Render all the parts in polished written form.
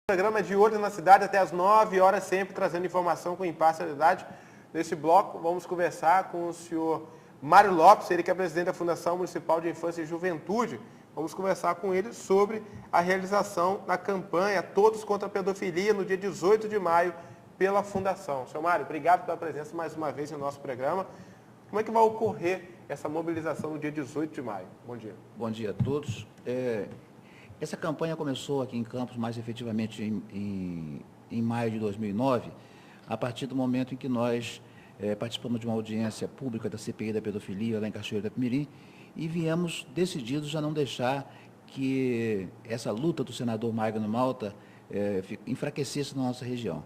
Programa de Olho na Cidade até às 9 horas, sempre trazendo informação com imparcialidade. Nesse bloco, vamos conversar com o senhor Mário Lopes, ele que é presidente da Fundação Municipal de Infância e Juventude. Vamos conversar com ele sobre a realização da campanha Todos contra a Pedofilia no dia 18 de maio pela Fundação. Senhor Mário, obrigado pela presença mais uma vez no nosso programa. Como é que vai ocorrer essa mobilização no dia 18 de maio? Bom dia. Bom dia a todos. Essa campanha começou aqui em Campos, mais efetivamente em maio de 2009, a partir do momento em que nós participamos de uma audiência pública da CPI da pedofilia lá em Cachoeira da Pimirim e viemos decididos a não deixar que essa luta do senador Magno Malta enfraquecesse na nossa região.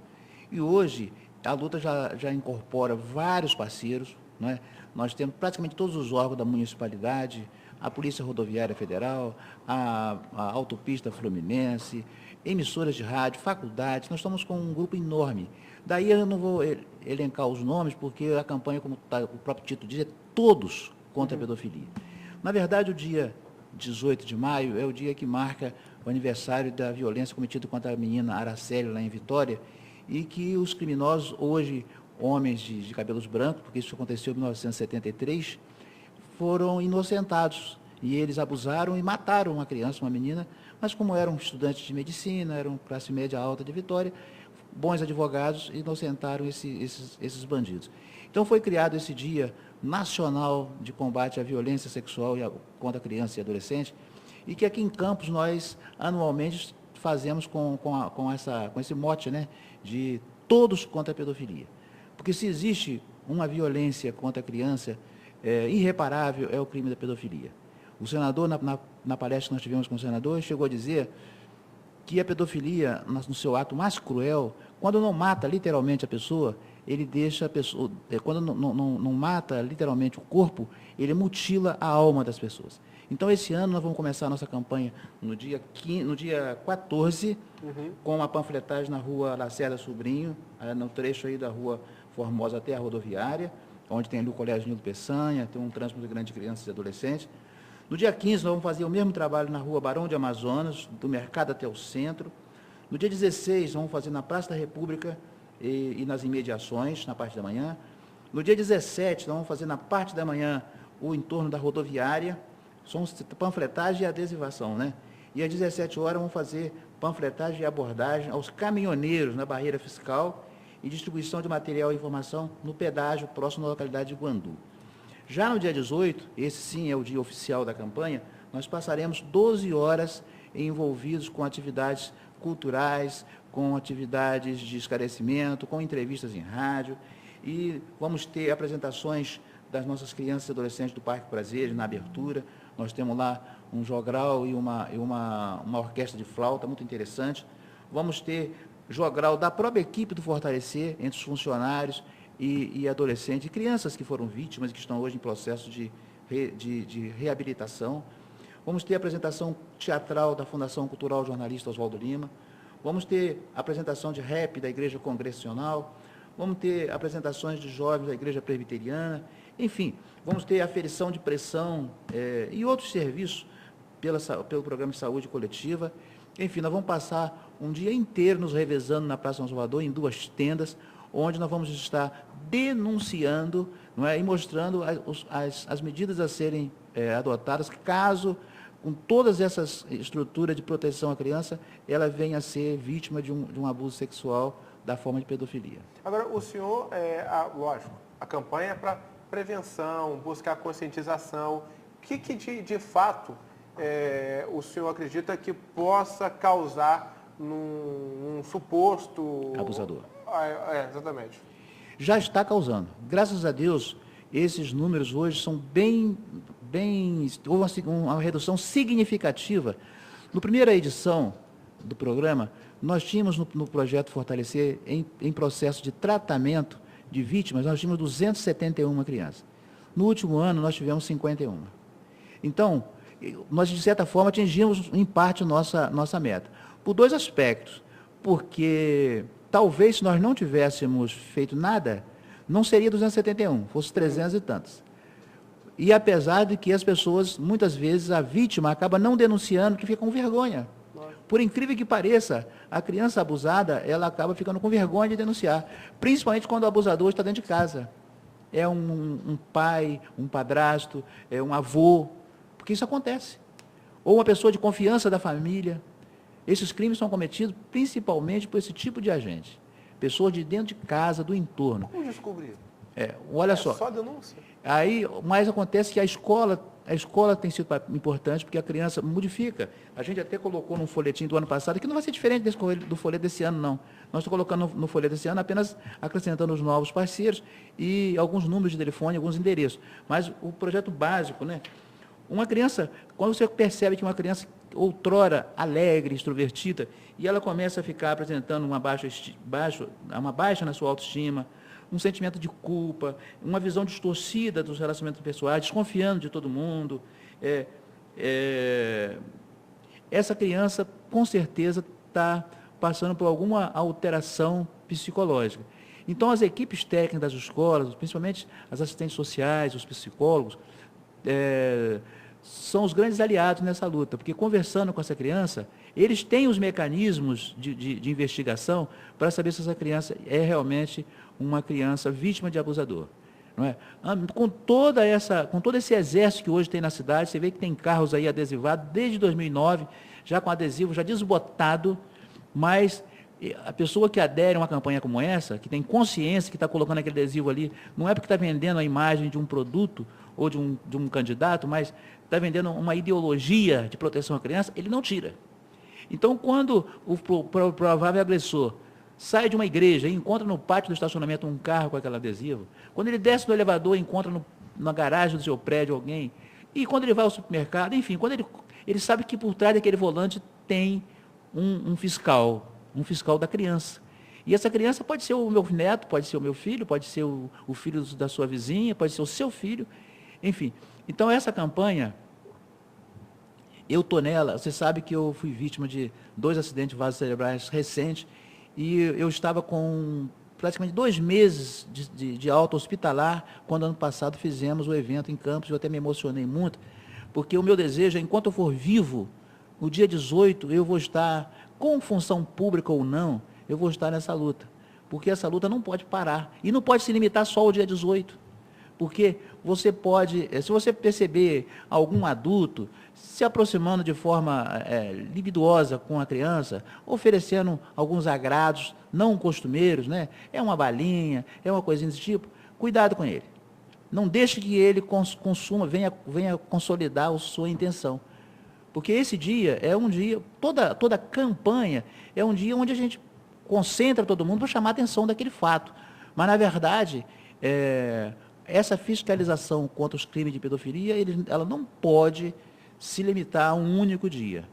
E hoje a luta já incorpora vários parceiros, não é? Nós temos praticamente todos os órgãos da municipalidade, a Polícia Rodoviária Federal, a Autopista Fluminense, emissoras de rádio, faculdades, nós estamos com um grupo enorme. Daí eu não vou elencar os nomes, porque a campanha, como o próprio título diz, é todos contra a pedofilia. Na verdade, o dia 18 de maio é o dia que marca o aniversário da violência cometida contra a menina Araceli, lá em Vitória, e que os criminosos, hoje, homens de cabelos brancos, porque isso aconteceu em 1973, foram inocentados, e eles abusaram e mataram uma criança, uma menina, mas como eram estudantes de medicina, eram classe média alta de Vitória, bons advogados, inocentaram esses bandidos. Então foi criado esse Dia Nacional de Combate à Violência Sexual contra a Criança e Adolescente, e que aqui em Campos nós anualmente fazemos com esse mote, né, de todos contra a pedofilia. Porque se existe uma violência contra a criança, irreparável é o crime da pedofilia. O senador, na palestra que nós tivemos com o senador, chegou a dizer que a pedofilia, no seu ato mais cruel, quando não mata literalmente a pessoa, ele deixa a pessoa, quando não mata literalmente o corpo, ele mutila a alma das pessoas. Então, esse ano, nós vamos começar a nossa campanha no dia 14, com uma panfletagem na rua Lacerda Sobrinho, no trecho aí da rua Formosa até a rodoviária, onde tem ali o Colégio Nildo Peçanha, tem um trânsito muito grande de crianças e adolescentes. No dia 15, nós vamos fazer o mesmo trabalho na rua Barão de Amazonas, do mercado até o centro. No dia 16, vamos fazer na Praça da República e nas imediações, na parte da manhã. No dia 17, nós vamos fazer na parte da manhã o entorno da rodoviária, são panfletagem e adesivação, né? E às 17 horas vamos fazer panfletagem e abordagem aos caminhoneiros na barreira fiscal e distribuição de material e informação no pedágio próximo à localidade de Guandu. Já no dia 18, esse sim é o dia oficial da campanha, nós passaremos 12 horas envolvidos com atividades culturais, com atividades de esclarecimento, com entrevistas em rádio, e vamos ter apresentações das nossas crianças e adolescentes do Parque Prazeres, na abertura. Nós temos lá um jogral e uma orquestra de flauta muito interessante. Vamos ter jogral da própria equipe do Fortalecer, entre os funcionários e adolescentes, e crianças que foram vítimas e que estão hoje em processo de reabilitação. Vamos ter a apresentação teatral da Fundação Cultural Jornalista Oswaldo Lima. Vamos ter a apresentação de rap da Igreja Congressional. Vamos ter apresentações de jovens da Igreja Presbiteriana. Enfim, vamos ter aferição de pressão e outros serviços pelo Programa de Saúde Coletiva. Enfim, nós vamos passar um dia inteiro nos revezando na Praça São Salvador, em 2 tendas, onde nós vamos estar denunciando, não é, e mostrando as medidas a serem adotadas, caso, com todas essas estruturas de proteção à criança, ela venha a ser vítima de um abuso sexual da forma de pedofilia. Agora, o senhor, lógico, a campanha é para prevenção, buscar conscientização. O que de fato o senhor acredita que possa causar num suposto abusador? Exatamente. Já está causando. Graças a Deus, esses números hoje são houve uma redução significativa. Na primeira edição do programa, nós tínhamos no projeto Fortalecer, em processo de tratamento de vítimas, nós tínhamos 271 crianças. No último ano, nós tivemos 51. Então, nós, de certa forma, atingimos, em parte, nossa meta. Por 2 aspectos. Porque, talvez, se nós não tivéssemos feito nada, não seria 271, fosse 300 e tantos. E apesar de que as pessoas, muitas vezes, a vítima acaba não denunciando, porque fica com vergonha. Por incrível que pareça, a criança abusada, ela acaba ficando com vergonha de denunciar, principalmente quando o abusador está dentro de casa. É um pai, um padrasto, é um avô, porque isso acontece. Ou uma pessoa de confiança da família. Esses crimes são cometidos principalmente por esse tipo de agente. Pessoas de dentro de casa, do entorno. Como descobrir? Olha só. Só denúncia? Aí, mas acontece que a escola tem sido importante porque a criança modifica. A gente até colocou num folhetim do ano passado, que não vai ser diferente do folheto desse ano, não. Nós estamos colocando no folheto desse ano apenas acrescentando os novos parceiros e alguns números de telefone, alguns endereços. Mas o projeto básico, né? Uma criança, quando você percebe que uma criança outrora alegre, extrovertida, e ela começa a ficar apresentando uma baixa na sua autoestima, um sentimento de culpa, uma visão distorcida dos relacionamentos pessoais, desconfiando de todo mundo. Essa criança, com certeza, está passando por alguma alteração psicológica. Então, as equipes técnicas das escolas, principalmente as assistentes sociais, os psicólogos, são os grandes aliados nessa luta, porque conversando com essa criança, eles têm os mecanismos de investigação para saber se essa criança é realmente uma criança vítima de abusador. Não é? Com todo esse exército que hoje tem na cidade, você vê que tem carros aí adesivados desde 2009, já com adesivo, já desbotado, mas a pessoa que adere a uma campanha como essa, que tem consciência que está colocando aquele adesivo ali, não é porque está vendendo a imagem de um produto ou de um candidato, mas está vendendo uma ideologia de proteção à criança, ele não tira. Então, quando o provável agressor sai de uma igreja e encontra no pátio do estacionamento um carro com aquele adesivo, quando ele desce do elevador e encontra na garagem do seu prédio alguém, e quando ele vai ao supermercado, enfim, quando ele sabe que por trás daquele volante tem um fiscal da criança. E essa criança pode ser o meu neto, pode ser o meu filho, pode ser o filho da sua vizinha, pode ser o seu filho, enfim. Então, essa campanha, eu estou nela, você sabe que eu fui vítima de 2 acidentes vasos cerebrais recentes, e eu estava com praticamente 2 meses de alta hospitalar, quando ano passado fizemos o evento em Campos, eu até me emocionei muito, porque o meu desejo é, enquanto eu for vivo, no dia 18, eu vou estar, com função pública ou não, eu vou estar nessa luta, porque essa luta não pode parar, e não pode se limitar só ao dia 18, porque você pode, se você perceber algum adulto se aproximando de forma libidosa com a criança, oferecendo alguns agrados não costumeiros, né? É uma balinha, é uma coisinha desse tipo, cuidado com ele. Não deixe que ele consuma, venha consolidar a sua intenção. Porque esse dia é um dia, toda campanha é um dia onde a gente concentra todo mundo para chamar a atenção daquele fato. Mas, na verdade, essa fiscalização contra os crimes de pedofilia, ela não pode se limitar a um único dia,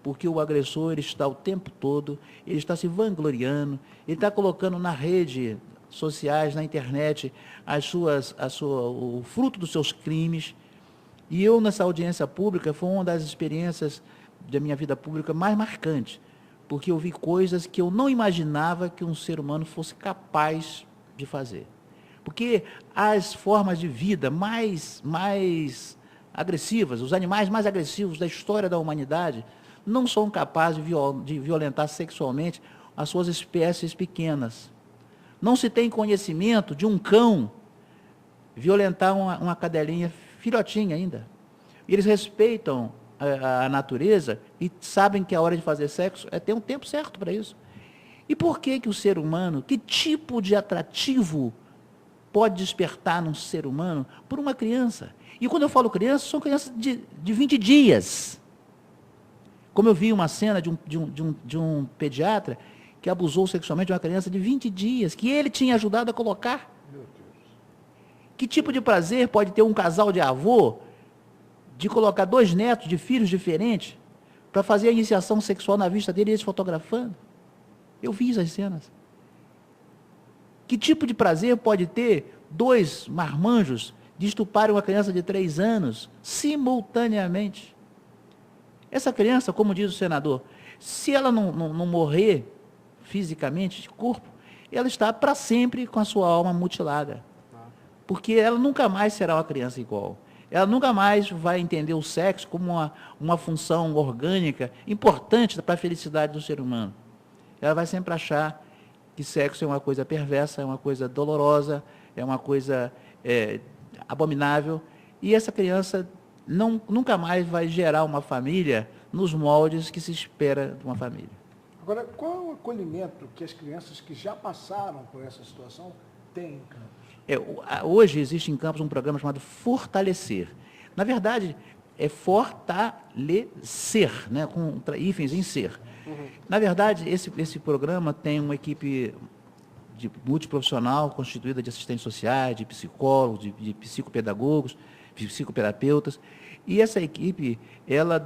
porque o agressor ele está o tempo todo, ele está se vangloriando, ele está colocando na rede sociais, na internet, o fruto dos seus crimes. E eu, nessa audiência pública, foi uma das experiências da minha vida pública mais marcantes, porque eu vi coisas que eu não imaginava que um ser humano fosse capaz de fazer. Porque as formas de vida mais agressivas, os animais mais agressivos da história da humanidade, não são capazes de violentar sexualmente as suas espécies pequenas. Não se tem conhecimento de um cão violentar uma cadelinha filhotinha ainda. Eles respeitam a natureza e sabem que a hora de fazer sexo tem um tempo certo para isso. E por que o ser humano, que tipo de atrativo pode despertar num ser humano por uma criança? E quando eu falo criança, são crianças de 20 dias. Como eu vi uma cena de um pediatra que abusou sexualmente de uma criança de 20 dias, que ele tinha ajudado a colocar. Meu Deus. Que tipo de prazer pode ter um casal de avô de colocar 2 netos de filhos diferentes para fazer a iniciação sexual na vista dele e eles fotografando? Eu vi essas cenas. Que tipo de prazer pode ter 2 marmanjos de estuprarem uma criança de 3 anos simultaneamente? Essa criança, como diz o senador, se ela não morrer fisicamente, de corpo, ela está para sempre com a sua alma mutilada. Porque ela nunca mais será uma criança igual. ela nunca mais vai entender o sexo como uma função orgânica importante para a felicidade do ser humano. Ela vai sempre achar que sexo é uma coisa perversa, é uma coisa dolorosa, é uma coisa abominável, e essa criança nunca mais vai gerar uma família nos moldes que se espera de uma família. Agora, qual é o acolhimento que as crianças que já passaram por essa situação têm em Campos? Hoje existe em Campos um programa chamado Fortalecer. Na verdade, é fortalecer, né, com hífens em ser. Uhum. Na verdade, esse programa tem uma equipe multiprofissional constituída de assistentes sociais, de psicólogos, de psicopedagogos, de psicoterapeutas. E essa equipe, ela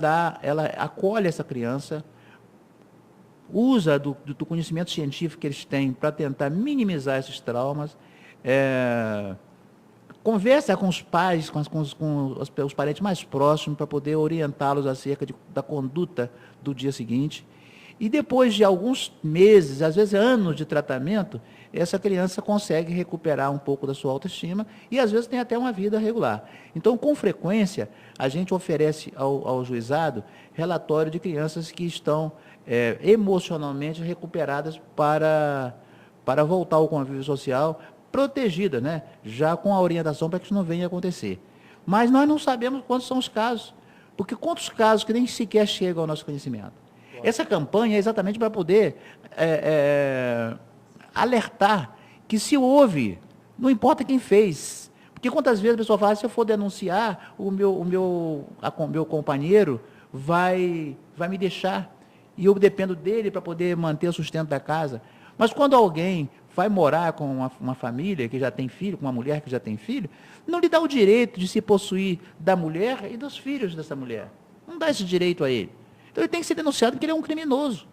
acolhe essa criança, usa do conhecimento científico que eles têm para tentar minimizar esses traumas, conversa com os pais, com os parentes mais próximos, para poder orientá-los acerca da conduta do dia seguinte. E depois de alguns meses, às vezes anos de tratamento, essa criança consegue recuperar um pouco da sua autoestima e às vezes tem até uma vida regular. Então, com frequência, a gente oferece ao juizado relatório de crianças que estão emocionalmente recuperadas para voltar ao convívio social, protegida, né? Já com a orientação para que isso não venha a acontecer. Mas nós não sabemos quantos são os casos, porque quantos casos que nem sequer chegam ao nosso conhecimento. Essa campanha é exatamente para poder alertar que se houve, não importa quem fez, porque quantas vezes a pessoa fala, se eu for denunciar, o meu companheiro vai me deixar, e eu dependo dele para poder manter o sustento da casa. Mas quando alguém vai morar com uma família que já tem filho, com uma mulher que já tem filho, não lhe dá o direito de se possuir da mulher e dos filhos dessa mulher. Não dá esse direito a ele. Então ele tem que ser denunciado porque ele é um criminoso.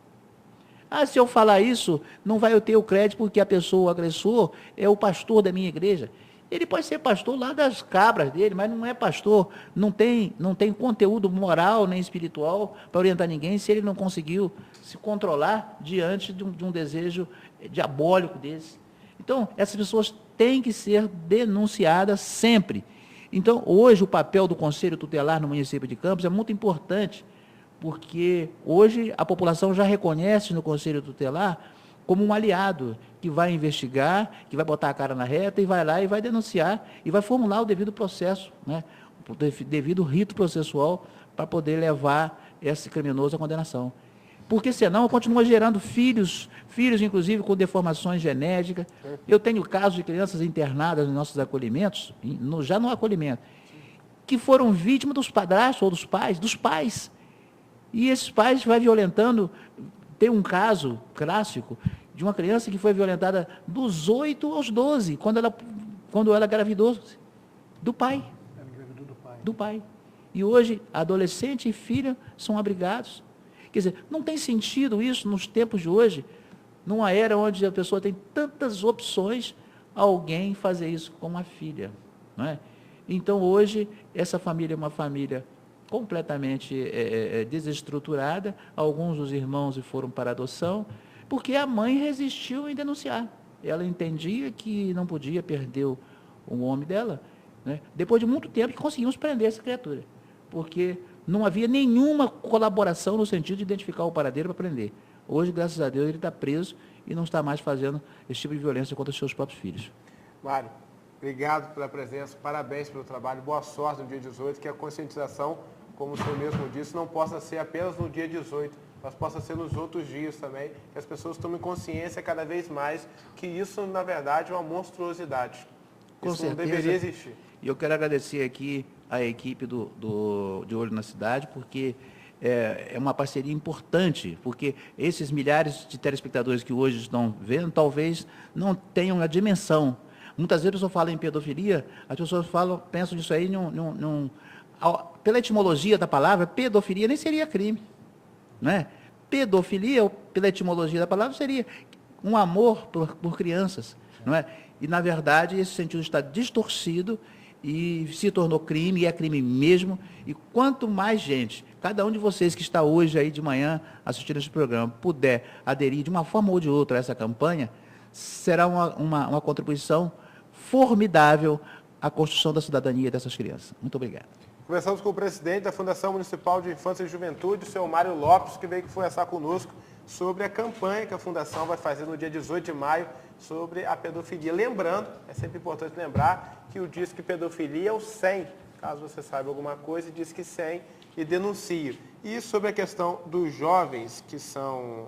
Se eu falar isso, não vai eu ter o crédito porque a pessoa, o agressor, é o pastor da minha igreja. Ele pode ser pastor lá das cabras dele, mas não é pastor, não tem conteúdo moral nem espiritual para orientar ninguém se ele não conseguiu se controlar diante de um desejo diabólico desse. Então, essas pessoas têm que ser denunciadas sempre. Então, hoje, o papel do Conselho Tutelar no município de Campos é muito importante, porque hoje a população já reconhece no Conselho Tutelar como um aliado que vai investigar, que vai botar a cara na reta e vai lá e vai denunciar e vai formular o devido processo, né, o devido rito processual para poder levar esse criminoso à condenação. Porque senão continua gerando filhos inclusive com deformações genéticas. Eu tenho casos de crianças internadas nos nossos acolhimentos, já no acolhimento, que foram vítimas dos padrastos ou dos pais. E esses pais vai violentando. Tem um caso clássico de uma criança que foi violentada dos 8 aos 12, quando ela engravidou do pai. Ela engravidou do pai. E hoje, adolescente e filha são abrigados. Quer dizer, não tem sentido isso nos tempos de hoje, numa era onde a pessoa tem tantas opções, alguém fazer isso com uma filha. Não é? Então, hoje, essa família é uma família completamente desestruturada. Alguns dos irmãos foram para adoção, porque a mãe resistiu em denunciar. Ela entendia que não podia perder o homem dela, né? Depois de muito tempo que conseguimos prender essa criatura, porque não havia nenhuma colaboração no sentido de identificar o paradeiro para prender. Hoje, graças a Deus, ele está preso e não está mais fazendo esse tipo de violência contra os seus próprios filhos. Mário, obrigado pela presença, parabéns pelo trabalho, boa sorte no dia 18, que a conscientização, como o senhor mesmo disse, não possa ser apenas no dia 18, mas possa ser nos outros dias também, que as pessoas tomem consciência cada vez mais que isso, na verdade, é uma monstruosidade. Isso não deveria existir. E eu quero agradecer aqui a equipe de Olho na Cidade, porque é uma parceria importante, porque esses milhares de telespectadores que hoje estão vendo, talvez não tenham a dimensão. Muitas vezes a pessoa fala em pedofilia, as pessoas pensam nisso aí, pela etimologia da palavra, pedofilia nem seria crime. Não é? Pedofilia, pela etimologia da palavra, seria um amor por crianças. Não é? E, na verdade, esse sentido está distorcido e se tornou crime, e é crime mesmo. E quanto mais gente, cada um de vocês que está hoje aí de manhã assistindo esse programa, puder aderir de uma forma ou de outra a essa campanha, será uma contribuição formidável a construção da cidadania dessas crianças. Muito obrigado. Começamos com o presidente da Fundação Municipal de Infância e Juventude, o senhor Mário Lopes, que veio conversar conosco sobre a campanha que a Fundação vai fazer no dia 18 de maio sobre a pedofilia. Lembrando, é sempre importante lembrar, que o Disque Pedofilia é o 100, caso você saiba alguma coisa, Disque 100 e denuncie. E sobre a questão dos jovens que são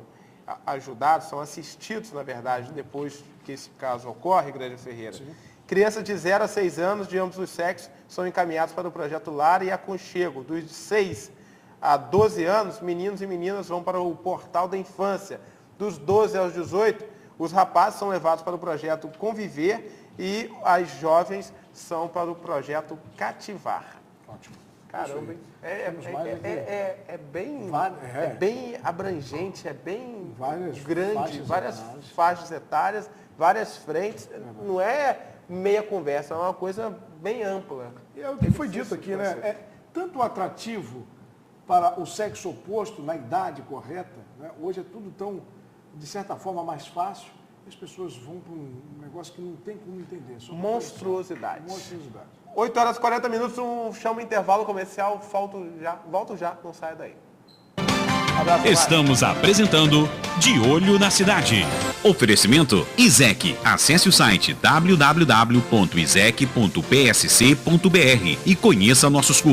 ajudados, são assistidos, na verdade, depois que esse caso ocorre, Grande Ferreira. Sim. Crianças de 0 a 6 anos, de ambos os sexos, são encaminhados para o projeto Lar e Aconchego. Dos de 6 a 12 anos, meninos e meninas vão para o Portal da Infância. Dos 12 aos 18, os rapazes são levados para o projeto Conviver e as jovens são para o projeto Cativar. Ótimo. Caramba, hein? É bem abrangente, é bem grande, várias faixas etárias, várias frentes. Não é meia conversa, é uma coisa bem ampla. E é o que foi dito aqui, né? É tanto atrativo para o sexo oposto na idade correta, né? Hoje é tudo tão, de certa forma, mais fácil. As pessoas vão para um negócio que não tem como entender. Monstruosidade. 8 horas e 40 minutos, chama intervalo comercial, volto já, não saia daí. Abraço, estamos apresentando De Olho na Cidade. Oferecimento ISEC. Acesse o site www.isec.psc.br e conheça nossos cursos.